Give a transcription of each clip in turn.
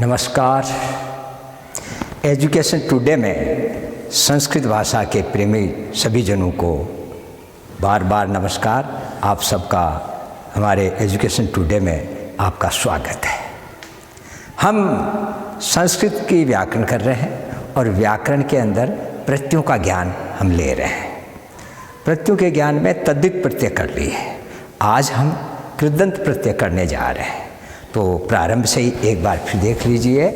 नमस्कार। Education today में संस्कृत भाषा के प्रेमी सभी जनों को बार बार नमस्कार। आप सबका हमारे एजुकेशन टुडे में आपका स्वागत है। हम संस्कृत की व्याकरण कर रहे हैं और व्याकरण के अंदर प्रत्ययों का ज्ञान हम ले रहे हैं। प्रत्ययों के ज्ञान में तद्धित प्रत्यय कर लिए। आज हम कृदंत प्रत्यय करने जा रहे हैं। तो प्रारंभ से ही एक बार फिर देख लीजिए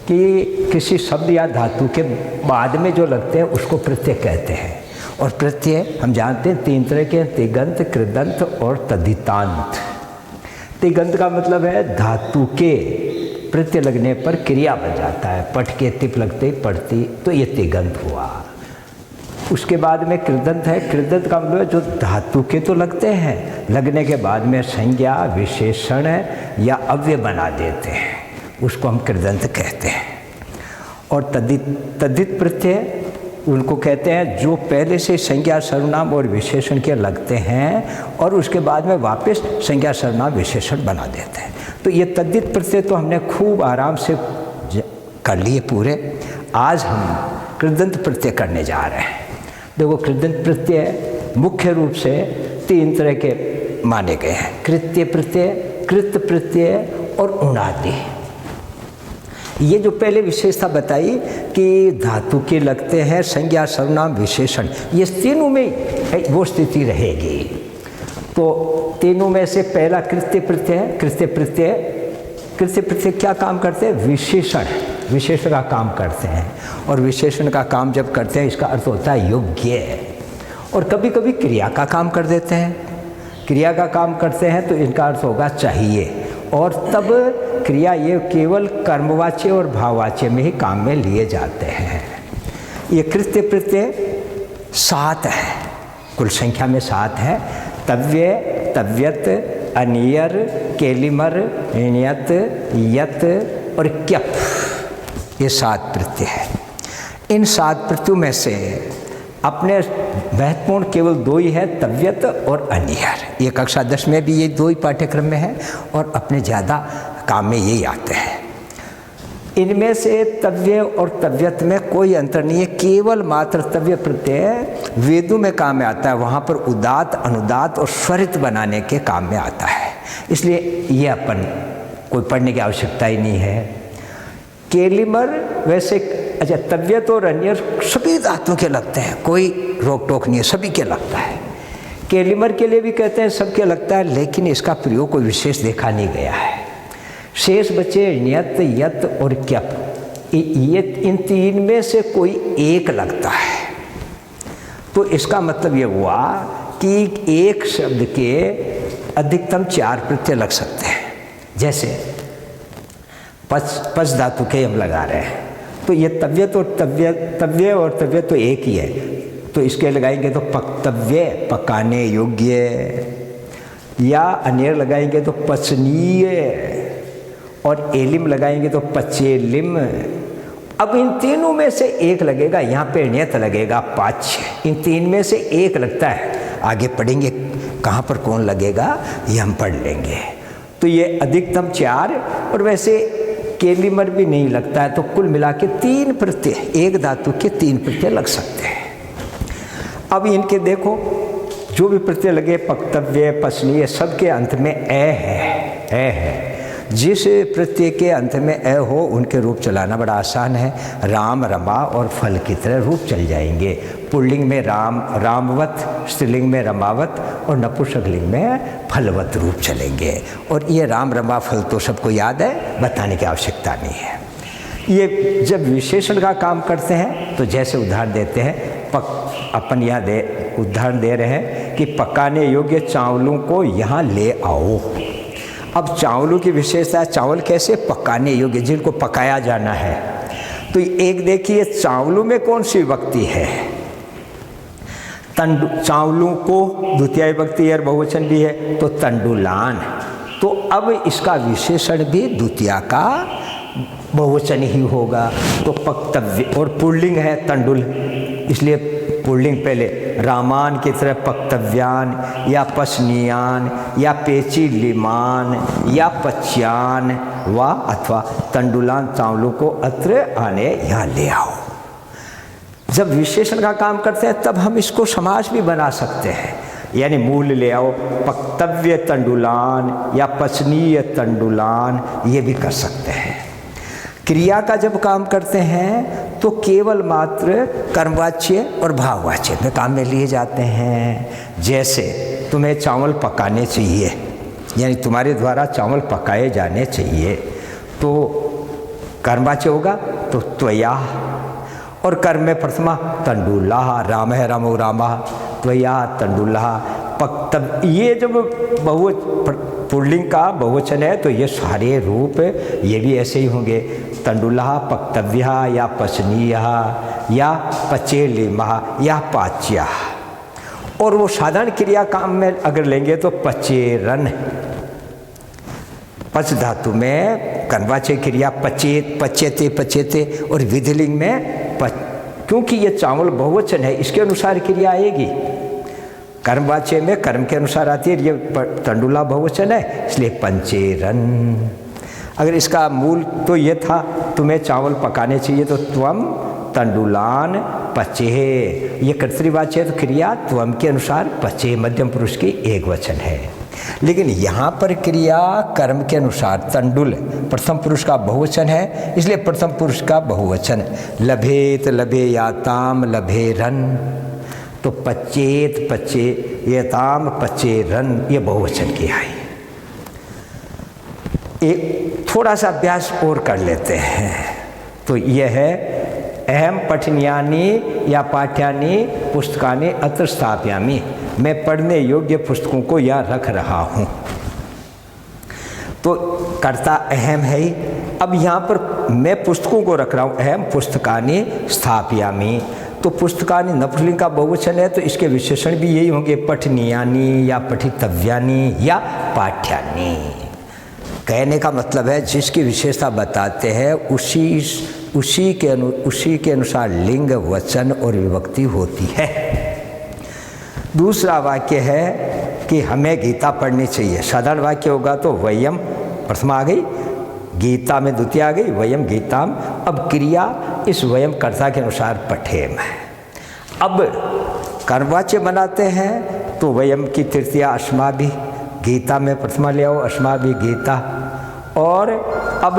कि किसी शब्द या धातु के बाद में जो लगते हैं उसको प्रत्यय कहते हैं। और प्रत्यय हम जानते हैं तीन तरह के, तिगंत, कृदंत और तद्धितांत। तिगंत का मतलब है धातु के प्रत्यय लगने पर क्रिया बन जाता है। पट के तिप लगते ही पढ़ती, तो ये तिगंत हुआ। उसके बाद में कृदंत है। कृदंत का मतलब जो धातु के तो लगते हैं, लगने के बाद में संज्ञा, विशेषण या अव्यय बना देते हैं, उसको हम कृदंत कहते हैं। और तद्धित प्रत्यय उनको कहते हैं जो पहले से संज्ञा, सर्वनाम और विशेषण के लगते हैं और उसके बाद में वापस संज्ञा, सर्वनाम, विशेषण बना देते हैं। तो ये तद्धित प्रत्यय तो हमने खूब आराम से कर लिए पूरे। आज हम कृदंत प्रत्यय करने जा रहे हैं। देखो, कृदंत प्रत्यय मुख्य रूप से तीन तरह के माने गए हैं: कृत्य प्रत्यय, कृत प्रत्यय और उणादि। ये जो पहले विशेषता बताई कि धातु के लगते हैं, संज्ञा, सर्वनाम, विशेषण, ये तीनों में वो स्थिति रहेगी। तो तीनों में से पहला कृत्य प्रत्यय है। कृत्य प्रत्यय क्या काम करते हैं? विशेषण का काम करते हैं। और विशेषण का काम जब करते हैं इसका अर्थ होता है योग्य। और कभी कभी क्रिया का काम कर देते हैं। क्रिया का काम करते हैं तो इनका अर्थ होगा चाहिए। और तब क्रिया ये केवल कर्मवाच्य और भाववाच्य में ही काम में लिए जाते हैं। ये कृत्य प्रत्यय 7 है, कुल संख्या में 7 है। तव्य, तव्यत, अनियर, केलिमर, नियत, यत और क्यप, ये 7 प्रत्यय है। इन 7 प्रत्ययों में से अपने महत्वपूर्ण केवल 2 ही है, तव्यत और अनियर। ये कक्षा 10 में भी ये 2 ही पाठ्यक्रम में है और अपने ज़्यादा काम में यही आते हैं। इनमें से तव्य और तव्यत में कोई अंतर नहीं है। केवल मात्र तव्य प्रत्यय वेदों में काम में आता है। वहाँ पर उदात्त, अनुदात्त और स्वरित बनाने के काम में आता है। इसलिए ये अपन कोई पढ़ने की आवश्यकता ही नहीं है। केलिमर वैसे अच्छा, तव्यत और अनियर सभी धातुओं के लगते हैं, कोई रोक टोक नहीं है, सभी के लगता है। केलिमर के लिए भी कहते हैं सबके लगता है, लेकिन इसका प्रयोग कोई विशेष देखा नहीं गया है। शेष बचे नियत, यत और क्यप। ये इन तीन में से कोई एक लगता है। तो इसका मतलब ये हुआ कि एक शब्द के अधिकतम 4 प्रत्यय लग सकते हैं। जैसे पच धातु के हम लगा रहे हैं, तो ये तव्य और तव्य तो एक ही है, तो इसके लगाएंगे तो पक्तव्य, पकाने योग्य, या अनियर लगाएंगे तो पचनीय, और एलिम लगाएंगे तो पचेलिम। अब इन तीनों में से एक लगेगा, यहाँ पे नियत लगेगा पाच्य। इन तीन में से एक लगता है। आगे पढ़ेंगे कहाँ पर कौन लगेगा, ये हम पढ़ लेंगे। तो ये अधिकतम 4, और वैसे केलिमर भी नहीं लगता है। तो कुल मिला के 3 प्रत्यय, एक धातु के 3 प्रत्यय लग सकते हैं। अब इनके देखो, जो भी प्रत्यय लगे, पक्तव्य, पचनीय, सबके अंत में ए है। जिस प्रत्यय के अंत में ए हो उनके रूप चलाना बड़ा आसान है। राम, रमा और फल की तरह रूप चल जाएंगे। पुल्लिंग में राम, रामवत, स्त्रीलिंग में रमावत और नपुंसकलिंग में फलवत रूप चलेंगे। और ये राम, रमा, फल तो सबको याद है, बताने की आवश्यकता नहीं है। ये जब विशेषण का काम करते हैं तो जैसे उदाहरण देते हैं, अपन यहाँ उदाहरण दे रहे हैं कि पकाने योग्य चावलों को यहाँ ले आओ। अब चावलों की विशेषता है, चावल कैसे पकाने योग्य, जिनको पकाया जाना है। तो एक देखिए, चावलों में कौन सी विभक्ति है? चावलों को द्वितीय विभक्ति और बहुवचन भी है, तो तंडुलान। तो अब इसका विशेषण भी द्वितीय का बहुवचन ही होगा। तो पक्तव्य, और पुल्लिंग है तंडुल, इसलिए पुल्लिंग पहले रामान की तरह पक्तव्यान या पसनियान या पेचीलिमान या पच्यान व अथवा तंडुलान चावलों को अत्र आने यहाँ ले आओ। जब विशेषण का काम करते हैं तब हम इसको समास भी बना सकते हैं, यानी मूल ले आओ, पक्तव्य तंडुलान या पचनीय तंडुलान, ये भी कर सकते हैं। क्रिया का जब काम करते हैं तो केवल मात्र कर्मवाच्य और भाववाच्य में काम में लिए जाते हैं। जैसे तुम्हें चावल पकाने चाहिए, यानी तुम्हारे द्वारा चावल पकाए जाने चाहिए, तो कर्मवाच्य होगा तो त्वया, और कर्म में प्रथमा तंडुलाः, राम है रामो रामः, त्वया तंडुलाः पक्तव। ये जब पुल्लिंग का बहुवचन है तो ये सारे रूप ये भी ऐसे ही होंगे, तंडुलाः पक्तव्यः या पचनीयः या पचेलिमः या पाच्यः। और वो साधारण क्रिया काम में अगर लेंगे तो पचेरन, पच धातु में कर्मवाच्य क्रिया पचेत, पचेते, पचेते, और विधिलिंग में क्योंकि ये चावल बहुवचन है इसके अनुसार क्रिया आएगी। कर्मवाच्य में कर्म के अनुसार आती है, ये तंडुला बहुवचन है इसलिए पंचेरन। अगर इसका मूल तो ये था तुम्हें चावल पकाने चाहिए तो त्वम तंडुलान पचेहे, ये कर्तृवाच्य है तो क्रिया त्वम के अनुसार पचे मध्यम पुरुष की एक वचन है। लेकिन यहाँ पर क्रिया कर्म के अनुसार तंडुल प्रथम पुरुष का बहुवचन है, इसलिए प्रथम पुरुष का बहुवचन लभेत, लभे याताम, लभे रन, तो पचेत, पचे येताम, पचे रन, ये बहुवचन की आई। एक थोड़ा सा अभ्यास और कर लेते हैं, तो यह है अहम पठनीयानि या पाठ्यानि पुस्तकानि अत्र स्थापयामि, मैं पढ़ने योग्य पुस्तकों को यहाँ रख रहा हूँ। तो कर्ता अहम है ही, अब यहाँ पर मैं पुस्तकों को रख रहा हूँ, अहम पुस्तकानि स्थापयामि, तो पुस्तकानि नपुंसकलिंग का बहुवचन है तो इसके विशेषण भी यही होंगे, पठनीयानि या पठितव्यानि या पाठ्यानि। कहने का मतलब है जिसकी विशेषता बताते हैं उसी के अनुसार लिंग, वचन और विभक्ति होती है। दूसरा वाक्य है कि हमें गीता पढ़नी चाहिए। साधारण वाक्य होगा तो वयम प्रथमा आ गई, गीता में द्वितीय आ गई, वयम गीताम। अब क्रिया इस वयम कर्ता के अनुसार पठेम है। अब कर्मवाच्य बनाते हैं तो वयम की तृतीया अस्माभि, गीता में प्रथमा ले आओ, अस्माभि गीता। और अब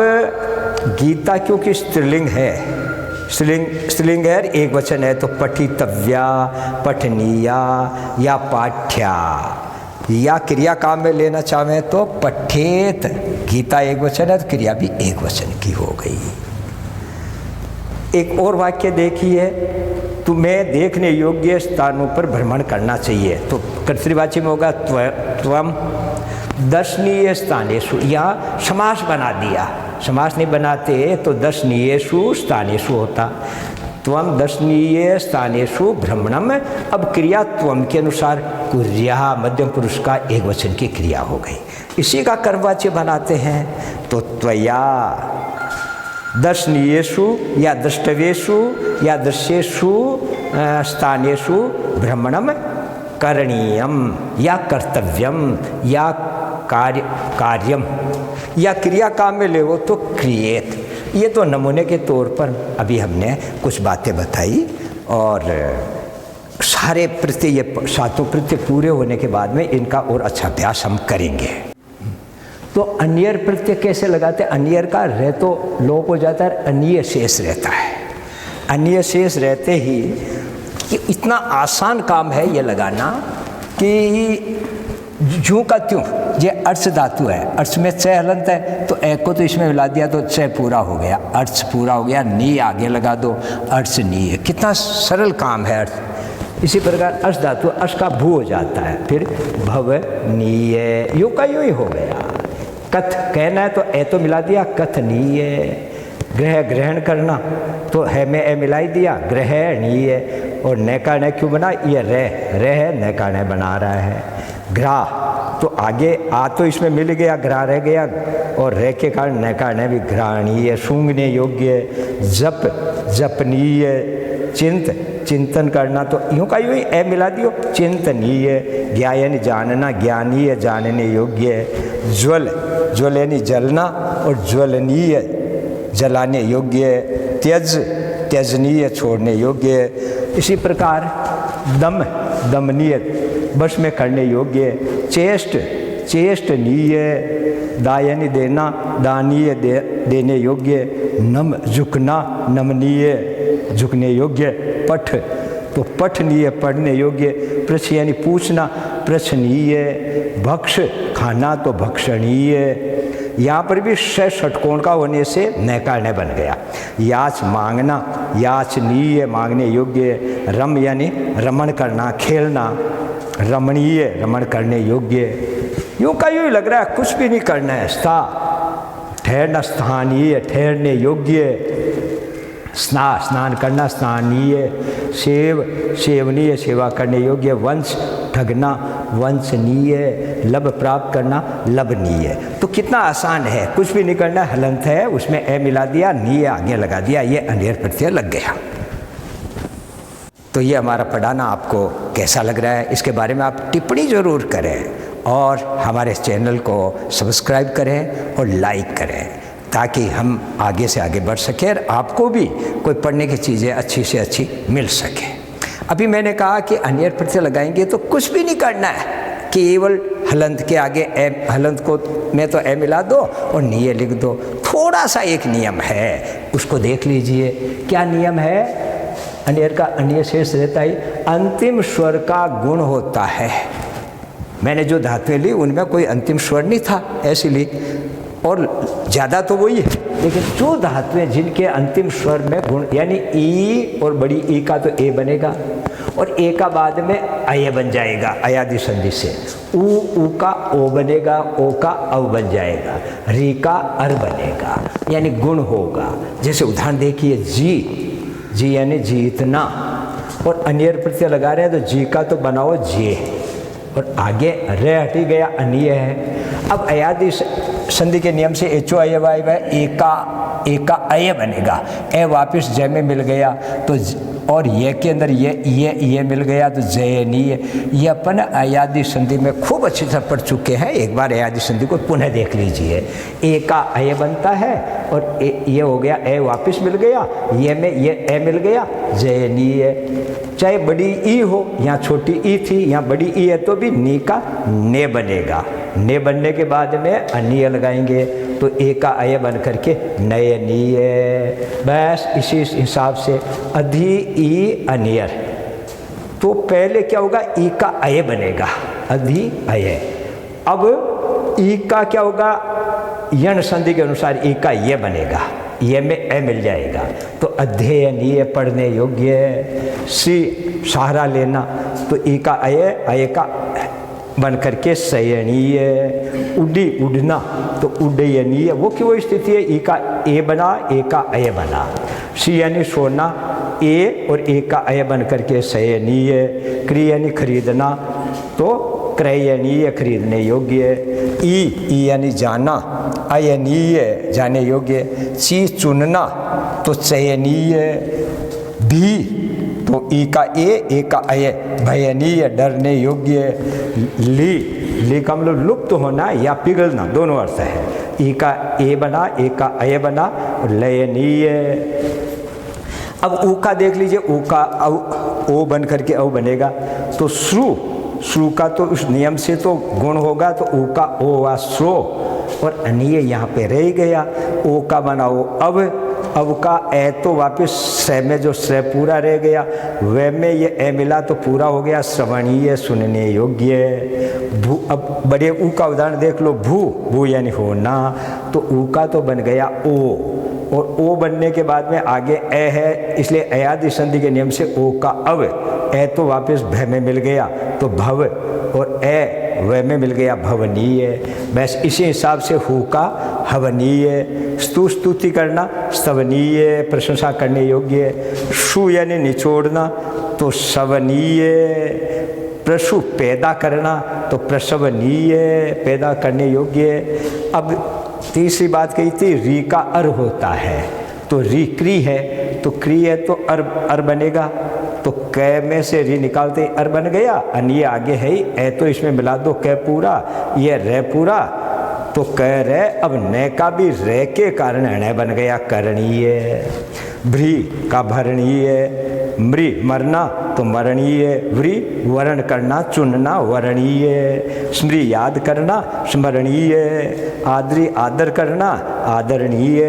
गीता क्योंकि स्त्रीलिंग है, स्त्रीलिंग है, एक वचन है तो पठितव्या, पठनीया या पाठ्या, या क्रिया काम में लेना चाहें तो पठेत, गीता एक वचन है तो क्रिया भी एक वचन की हो गई। एक और वाक्य देखिए, तुम्हें देखने योग्य स्थानों पर भ्रमण करना चाहिए, तो कर्तृवाच्य में होगा त्वम दर्शनीय स्थानेषु, या समास बना दिया, समास नहीं बनाते तो दर्शनीयेषु स्थानेषु होता, त्वम दर्शनीय स्थानेषु भ्रमणम। अब क्रिया त्वम के अनुसार कुर्या मध्यम पुरुष का एक वचन की क्रिया हो गई। इसी का कर्मवाच्य बनाते हैं तो त्वया दर्शनीयेषु या द्रष्टव्येषु या दृश्येषु स्थानेषु भ्रमणम करणीयम या कर्तव्यम या कार्यम, या क्रिया काम में ले वो तो क्रिएट। ये तो नमूने के तौर पर अभी हमने कुछ बातें बताई, और सारे प्रत्यय, ये सातों प्रत्यय पूरे होने के बाद में इनका और अच्छा अभ्यास हम करेंगे। तो अन्यर प्रत्यय कैसे लगाते हैं? अन्यर का रह तो लोप हो जाता है, अन्य शेष रहता है। अन्य शेष रहते ही कि इतना आसान काम है ये लगाना कि जूं का त्यों, ये अर्थ धातु है, अर्थ में च हलंत है तो एक को तो इसमें मिला दिया तो च पूरा हो गया, अर्थ पूरा हो गया, नी आगे लगा दो, अर्थ नी है। कितना सरल काम है अर्थ। इसी प्रकार अर्थ धातु अर्थ का भू हो जाता है, फिर भवनीय, यूं का यूं ही हो गया। कथ कहना है तो ए तो मिला दिया, कथनीय। ग्रह ग्रहण करना तो है में ए मिलाई दिया, ग्रहणीय। और न का न क्यों बना? ये रह है, न का न बना रहा है। ग्राह तो आगे आ तो इसमें मिल गया, ग्राह रह गया, और रह के कारण न का न भी ग्रहणीय, सूंघने योग्य। जप जपनीय, चिंत, चिंतन करना, तो यूँ का यूँ ही ए मिला दियो, चिंतनीय। ज्ञा यानी जानना, ज्ञानीय जानने योग्य। ज्वल, ज्वल यानी जलना, और ज्वलनीय जलाने योग्य। त्यज, त्यजनीय छोड़ने योग्य। इसी प्रकार दम, दमनीय वश में करने योग्य। चेष्ट, चेष्टनीय। दा यानी देना, दानीय देने योग्य। नम, झुकना, नमनीय झुकने योग्य। पठ, तो पठनीय पढ़ने योग्य। पृच्छ यानी पूछना, पृच्छनीय। भक्ष, खाना, तो भक्षणीय। यहाँ पर भी षटकोण का होने से नैकार्य बन गया। याच मांगना, याचनीय मांगने योग्य। रम यानी रमण करना, खेलना, रमणीय रमण करने योग्य। यूँ का यूँ लग रहा है कुछ भी नहीं करना है। स्था, ठहरना, स्थानीय ठहरने योग्य। स्ना, स्नान करना, स्नानीय। सेव, सेवनीय सेवा करने योग्य। वंश, ठगना, वंशनीय। लब, प्राप्त करना, लबनीय। तो कितना आसान है, कुछ भी नहीं करना, हलंत है उसमें ए मिला दिया, नीय आगे लगा दिया, ये अनियर प्रत्यय लग गया। तो ये हमारा पढ़ाना आपको कैसा लग रहा है, इसके बारे में आप टिप्पणी ज़रूर करें, और हमारे चैनल को सब्सक्राइब करें और लाइक करें, ताकि हम आगे से आगे बढ़ सकें और आपको भी कोई पढ़ने की चीज़ें अच्छी से अच्छी मिल सके। अभी मैंने कहा कि अनियर प्रत्यय लगाएंगे तो कुछ भी नहीं करना है, केवल हलंत के आगे ए, हलंत को में तो ए मिला दो और नीय लिख दो। थोड़ा सा एक नियम है, उसको देख लीजिए। क्या नियम है? अनियर का अनिय शेष रहता है, अंतिम स्वर का गुण होता है। मैंने जो धातुएं ली उनमें कोई अंतिम स्वर नहीं था, ऐसी ली, और ज़्यादा तो वही है, लेकिन जो धातुएं जिनके अंतिम स्वर में गुण, यानी ई और बड़ी ई का तो ए बनेगा, और ए का बाद में अय बन जाएगा अयादि संधि से। ऊ का ओ बनेगा, ओ का अव बन जाएगा, री का अर बनेगा, यानी गुण होगा। जैसे उदाहरण देखिए, जी, जी यानी जीतना, और अनियर प्रत्यय लगा रहे हैं तो जी का तो बनाओ जे, और आगे रे हटी गया, अनिय है। अब अयादि संधि के नियम से एचो अय वाय एका अय बनेगा, ए वापिस जय में मिल गया तो और ये के अंदर ये मिल गया तो जयनीय। ये अपन अयादि संधि में खूब अच्छी तरह पढ़ चुके हैं, एक बार अयादि संधि को पुनः देख लीजिए। ए का अय बनता है और ये हो गया, ए वापिस मिल गया, ये में ये ए मिल गया, जयनीय। चाहे बड़ी ई हो, यहाँ छोटी ई थी, यहाँ बड़ी ई है, तो भी नी का ने बनेगा। ने बनने के बाद में अनिय लगाएंगे तो ए का अय बन करके नयनीय। बस इसी हिसाब से अधि ई अनियर, तो पहले क्या होगा, ई का अय बनेगा, अधि अय। अब ई का क्या होगा, यण संधि के अनुसार ई का ये बनेगा, ये में ए मिल जाएगा, तो अध्ययनीय पढ़ने योग्य। सी सहारा लेना, तो ई का अय का बन करके शयनीय। उडी उड़ना, तो उड्डयनीय, वो की वो स्थिति है, ई का ए बना, ए का अय बना। सी यानी सोना, ए और ए का अय बन करके शयनीय। क्री यानी खरीदना, तो क्रयनीय खरीदने योग्य। ई यानी जाना, अयनीय जाने योग्य। चीज चुनना, तो चयनीय। भी, तो ई का ए का अय भयनीय डरने योग्य। ली का मतलब लुप्त होना या पिघलना, दोनों अर्थ है। ई का ए बना, ए का अय बना, और लयनीय। अब ऊ का देख लीजिए, ऊ का ओ बन करके औ बनेगा, तो श्रु का तो उस नियम से तो गुण होगा, तो ऊ का ओ वा श्रो, और अनिय यहाँ पे रह गया। ओ का बना ओ अब का ए तो वापस स में जो स पूरा रह गया, वे में ये ए मिला तो पूरा हो गया श्रवणीय सुनने योग्य। भू, अब बड़े ऊ का उदाहरण देख लो, भू यानी होना, तो ऊ का तो बन गया ओ, और ओ बनने के बाद में आगे ए है, इसलिए अयादि संधि के नियम से ओ का अव, ए तो वापस भ में मिल गया तो भव, और ए व में मिल गया भवनीय। बस इसी हिसाब से हु का हवनीय। स्तुति करना, स्तवनीय प्रशंसा करने योग्य। शु यानी निचोड़ना, तो सवनीय। प्रसु पैदा करना, तो प्रसवनीय पैदा करने योग्य। अब तीसरी बात कही थी, री का अर होता है, तो री क्री है, तो क्री है तो अर बनेगा, तो कै में से री निकालते अर बन गया। अन ये आगे है ही, ए तो इसमें मिला दो कै पूरा, ये रे पूरा, तो कह रे। अब न का भी रे के कारण अण बन गया करणीय। भ्री का भरणीय, मृ मरना तो मरणीय, व्री वर्ण करना चुनना वरणीय, स्मृ याद करना स्मरणीय, आदरी आदर करना आदरणीय।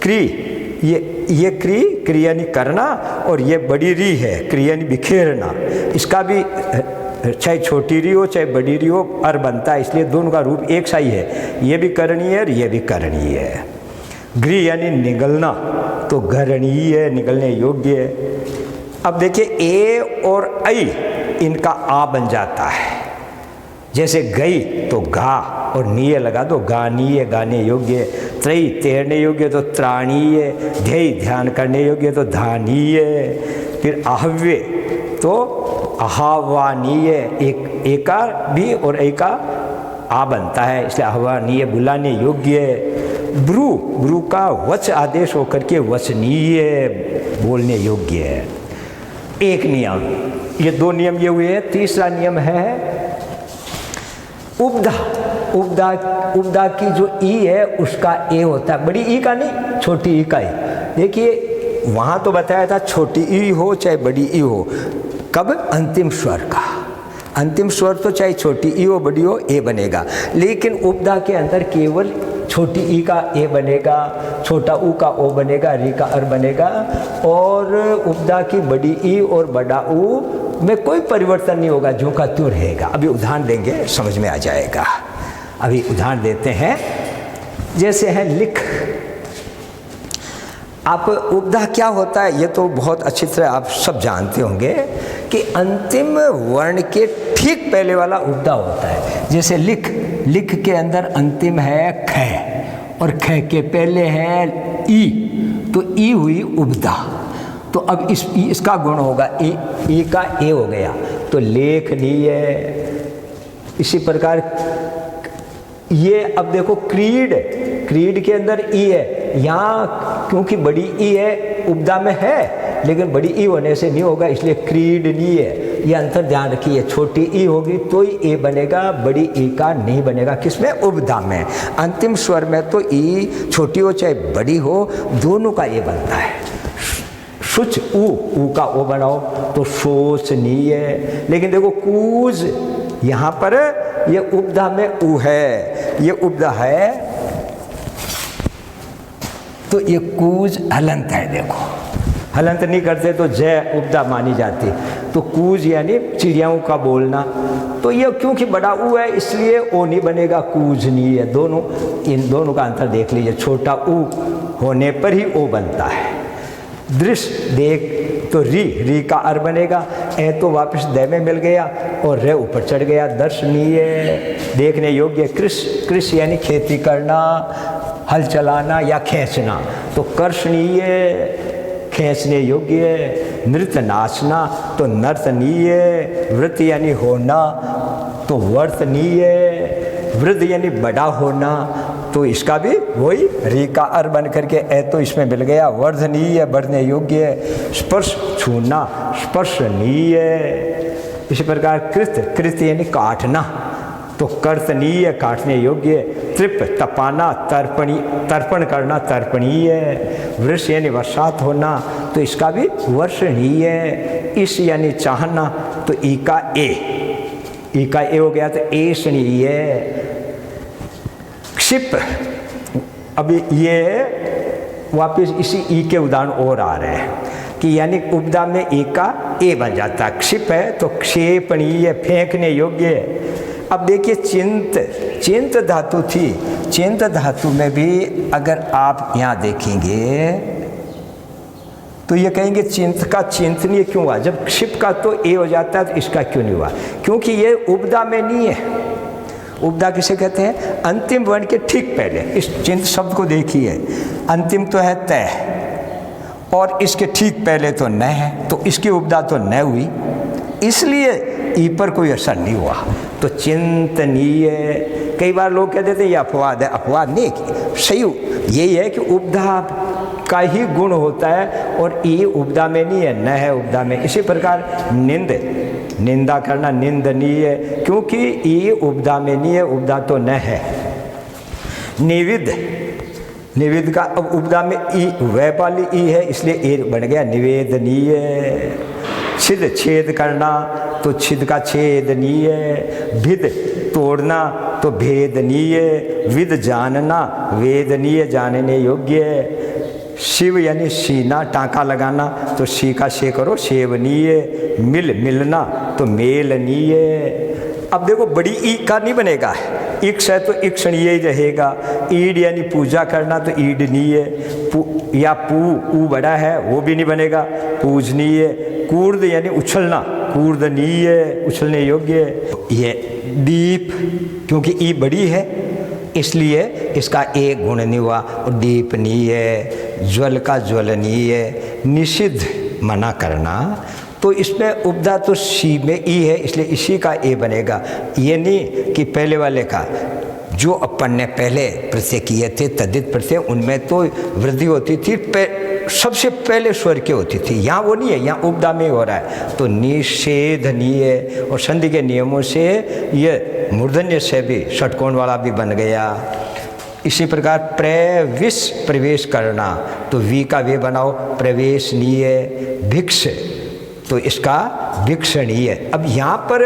क्री ये क्री यानी करना, और ये बड़ी री है क्री यानी बिखेरना। इसका भी चाहे छोटी री हो चाहे बड़ी री हो अर बनता है, इसलिए दोनों का रूप एक सा ही है। ये भी करणीय है, ये भी करणीय है। गृह यानी निगलना तो घरणीय, निगलने योग्य। अब देखिए ए और ऐ इनका आ बन जाता है। जैसे गई तो गा और नीय लगा दो गानीय, गाने योग्य। त्रयी तैरने योग्य तो त्राणीय, ध्यय ध्यान करने योग्य तो धानीय। फिर आहव्य तो आह्वानीय, एका भी और एका आ बनता है, इसलिए आह्वानीय बुलाने योग्य। ब्रू का वच आदेश होकर के वचनीय, बोलने योग्य है। एक नियम, ये दो नियम ये हुए हैं। तीसरा नियम है उपदा की जो ई है उसका ए होता है, बड़ी ई का नहीं, छोटी ई का ही। देखिए वहाँ तो बताया था छोटी ई हो चाहे बड़ी ई हो, कब? अंतिम स्वर का। अंतिम स्वर तो चाहे छोटी ई हो बड़ी हो ए बनेगा, लेकिन उपदा के अंदर केवल छोटी ई का ए बनेगा, छोटा ऊ का ओ बनेगा, री का अर बनेगा, और उपदा की बड़ी ई और बड़ा ऊ में कोई परिवर्तन नहीं होगा, जो का त्यों रहेगा। अभी उदाहरण देंगे समझ में आ जाएगा। अभी उदाहरण देते हैं, जैसे है लिख। आप उपदा क्या होता है ये तो बहुत अच्छी तरह आप सब जानते होंगे कि अंतिम वर्ण के ठीक पहले वाला उपदा होता है। जैसे लिख के अंदर अंतिम है ख और ख के पहले है ई, तो ई हुई उपदा। तो अब इसका गुण होगा ई का ए हो गया तो लेखनीय। इसी प्रकार ये अब देखो क्रीड के अंदर ई है, यहाँ क्योंकि बड़ी ई है उपदा में है, लेकिन बड़ी ई होने से नहीं होगा, इसलिए क्रीडनीय है। ये अंतर ध्यान रखिए, छोटी ई होगी तो ही ए बनेगा, बड़ी ई का नहीं बनेगा। किसमें? उपदा में। अंतिम स्वर में तो ई छोटी हो चाहे बड़ी हो दोनों का ए बनता है। शुच ऊ का ओ बनाओ तो शोचनीय। लेकिन देखो कूज, यहाँ पर ये उपदा में ऊ है, ये उपदा है तो ये कूज हलंत है। देखो हलंत नहीं करते तो जय उपदा मानी जाती, तो कूज यानी चिड़ियाओं का बोलना। तो ये क्योंकि बड़ा ऊ है इसलिए ओ नहीं बनेगा, कूज नहीं है। दोनों, इन दोनों का अंतर देख लीजिए, छोटा ऊ होने पर ही ओ बनता है। दृश्य देख तो री का अर बनेगा, ए तो वापस द में मिल गया और रे ऊपर चढ़ गया, दर्शनीय, देखने योग्य। कृष यानी खेती करना, हल चलाना या खींचना, तो कर्षणीय, खींचने योग्य। नृत्य नाचना तो नर्तनीय। वृत्त यानी होना तो वर्तनीय। वृद्ध यानी बड़ा होना, तो इसका भी वही री का अर बन करके ए तो इसमें मिल गया, वर्धनीय, बढ़ने योग्य। स्पर्श छूना, स्पर्शनीय। इसी प्रकार कृत यानी काटना तो कर्तनीय, काटने योग्य। तृप तपाना, तर्पण करना, तर्पणीय। वृष यानी वर्षात होना तो इसका भी वर्षणीय। इस यानी चाहना तो ई का ए हो गया तो ऐशणीय। क्षिप, अभी ये वापस इसी ई के उदाहरण और आ रहे हैं कि यानी उपदा में ई का ए बन जाता है। क्षिप है तो क्षेपणीय, फेंकने योग्य। अब देखिए चिंत धातु थी, चिंत धातु में भी अगर आप यहाँ देखेंगे तो ये कहेंगे चिंत का चिंतनीय क्यों हुआ, जब क्षिप का तो ए हो जाता है तो इसका क्यों नहीं हुआ? क्योंकि ये उपदा में नहीं है। उपदा किसे कहते हैं? अंतिम वर्ण के ठीक पहले। इस चिंत शब्द को देखिए, अंतिम तो है तय और इसके ठीक पहले तो न है, तो इसकी उपदा तो न हुई, इसलिए ई पर कोई असर नहीं हुआ। तो चिंतनीय। कई बार लोग कह देते हैं ये अपवाद है, अपवाद नहीं, सही यही है कि उपदा का ही गुण होता है और ई उपदा में नहीं है, न है उपदा में। इसी प्रकार निंदा करना निंदनीय, क्योंकि ई उपदा में नहीं है, उपदा तो न है। निविद का अब उपदा में ई वह वाली ई है, इसलिए ए बन गया निवेदनीय। छेद करना तो छिद का छेदनीय। भिद तोड़ना तो भेदनीय। विद जानना वेदनीय, जानने योग्य। शिव यानी सीना टाँका लगाना तो शी का शे करो सेवनीय। मिलना तो मेलनीय। अब देखो बड़ी ई का नहीं बनेगा, इक्ष है तो इक्षणीय ही रहेगा। ईड यानी पूजा करना तो ईडनीय। या ऊ बड़ा है वो भी नहीं बनेगा, पूजनीय। कूर्द यानी उछलना, कूर्दनीय, उछलने योग्य। ये दीप, क्योंकि ई बड़ी है इसलिए इसका एक गुण नहीं हुआ, और दीपनीय। ज्वल का ज्वलनीय। निषिद्ध मना करना, तो इसमें उपदा तो सी में ई है, इसलिए इसी का ए बनेगा। ये नहीं कि पहले वाले का जो अपन ने पहले प्रत्यय किए थे तद्धित प्रत्यय, उनमें तो वृद्धि होती थी, सबसे पहले स्वर की होती थी। यहाँ वो नहीं है, यहाँ उपदा में हो रहा है। तो निषेधनीय, और संधि के नियमों से ये मूर्धन्य से भी षटकोण वाला भी बन गया। इसी प्रकार प्रवेश करना तो वी का वे बनाओ प्रवेशनीय। भिक्ष तो इसका भिक्षणीय। अब यहाँ पर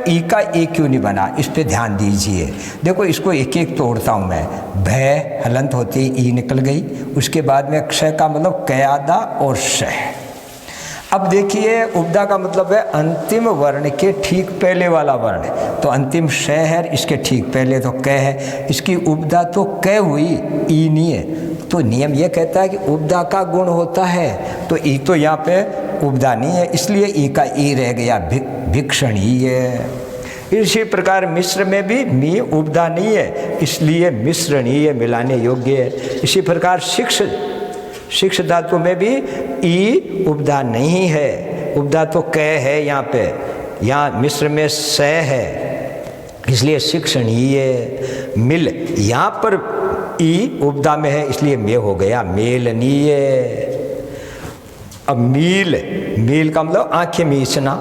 ई का ए क्यों नहीं बना, इस पे ध्यान दीजिए। देखो इसको एक एक तोड़ता हूँ मैं। भय हलंत होती ई निकल गई, उसके बाद में क्षय का मतलब कयादा और शय। अब देखिए उपदा का मतलब है अंतिम वर्ण के ठीक पहले वाला वर्ण, तो अंतिम श है, इसके ठीक पहले तो क है, इसकी उपदा तो क हुई, ई नहीं है। तो नियम यह कहता है कि उपदा का गुण होता है, तो ई तो यहाँ पे उपदा नहीं है, इसलिए ई का ई रह गया भिक्षणीय। इसी प्रकार मिश्र में भी मी उपदा नहीं है, इसलिए मिश्रणीय, मिलाने योग्य। इसी प्रकार शिक्ष धातु में भी ई उपदा नहीं है, उपदा तो क है यहाँ पे, यहाँ मिश्र में स है, इसलिए शिक्षणीय। मिल यहाँ पर ई उपदा में है, इसलिए मे हो गया मेलनीय। अब मील का मतलब आंखें मीचना,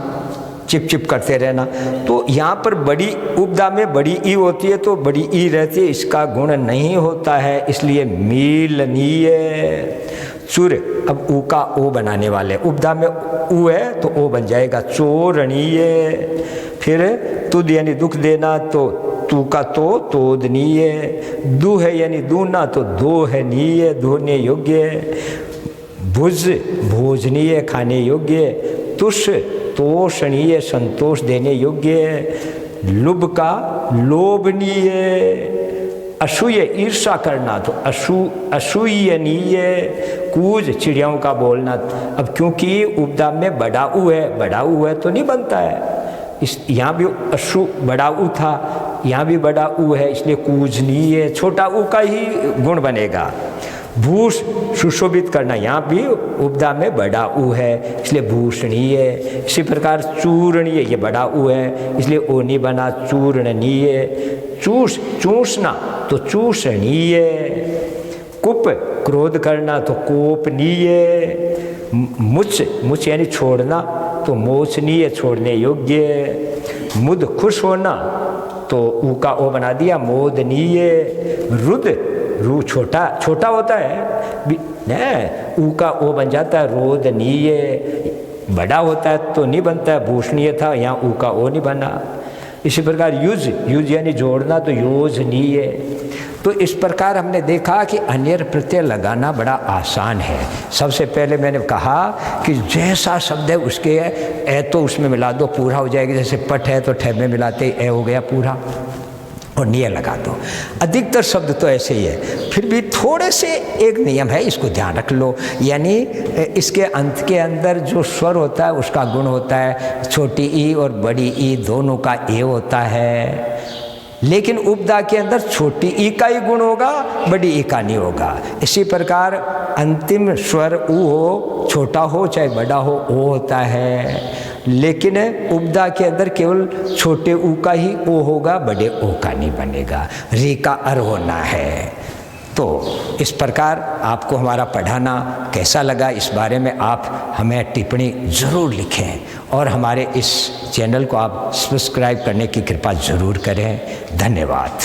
चिप करते रहना। तो यहाँ पर बड़ी उपदा में बड़ी ई होती है, तो बड़ी ई रहती है, इसका गुण नहीं होता है, इसलिए मीलनीय। चुर, अब ऊ का ओ बनाने वाले, उपदा में ऊ है तो ओ बन जाएगा चोरणीय। फिर तुद यानी दुख देना, तो तू का तो तोदनीय। दू है यानी दूना, तो दो है नीय, धोने योग्य। भुज भोजनीय, खाने योग्य। तुष तोषणीय, संतोष देने योग्य। लुभ का लोभनीय। असूय ईर्षा करना, तो असूयनीय। कूज चिड़ियाओं का बोलना। अब क्योंकि उपदा में बड़ा ऊ है तो नहीं बनता है, इस यहाँ भी अशु बड़ा ऊ था, यहाँ भी बड़ा ऊ है, इसलिए कूजनीय, छोटा ऊ का ही गुण बनेगा। भूष सुशोभित करना, यहाँ भी उपदा में बड़ा ऊ है, इसलिए भूषणीय। इसी प्रकार चूर्णीय, ये बड़ा ऊ है, इसलिए ओ नहीं बना, चूर्णनीय। चूसना तो चूषणीय। कुप क्रोध करना, तो कोपनीय। मुच यानी छोड़ना, तो मोचनीय, छोड़ने योग्य। मुद खुश होना, तो ऊ का ओ बना दिया मोदनीय। रुद रू छोटा होता है, ऊ का ओ बन जाता है रोदनीय। बड़ा होता है तो नहीं बनता है, भूषणीय था, यहाँ ऊ का ओ नहीं बना। इसी प्रकार युज यानी जोड़ना, तो योजनीय। तो इस प्रकार हमने देखा कि अन्यर प्रत्यय लगाना बड़ा आसान है। सबसे पहले मैंने कहा कि जैसा शब्द है उसके ए तो उसमें मिला दो, पूरा हो जाएगा। जैसे पट है तो ठे में मिलाते ए हो गया पूरा, और निय लगा दो। अधिकतर शब्द तो ऐसे ही है। फिर भी थोड़े से एक नियम है, इसको ध्यान रख लो, यानी इसके अंत के अंदर जो स्वर होता है उसका गुण होता है। छोटी ई और बड़ी ई दोनों का ए होता है, लेकिन उपदा के अंदर छोटी ई का ही गुण होगा, बड़ी ई का नहीं होगा। इसी प्रकार अंतिम स्वर ऊ हो, छोटा हो चाहे बड़ा हो, ओ होता है, लेकिन उपदा के अंदर केवल छोटे ऊ का ही ओ होगा, बड़े ओ का नहीं बनेगा। री का अर होना है। तो इस प्रकार आपको हमारा पढ़ाना कैसा लगा, इस बारे में आप हमें टिप्पणी ज़रूर लिखें और हमारे इस चैनल को आप सब्सक्राइब करने की कृपा ज़रूर करें। धन्यवाद।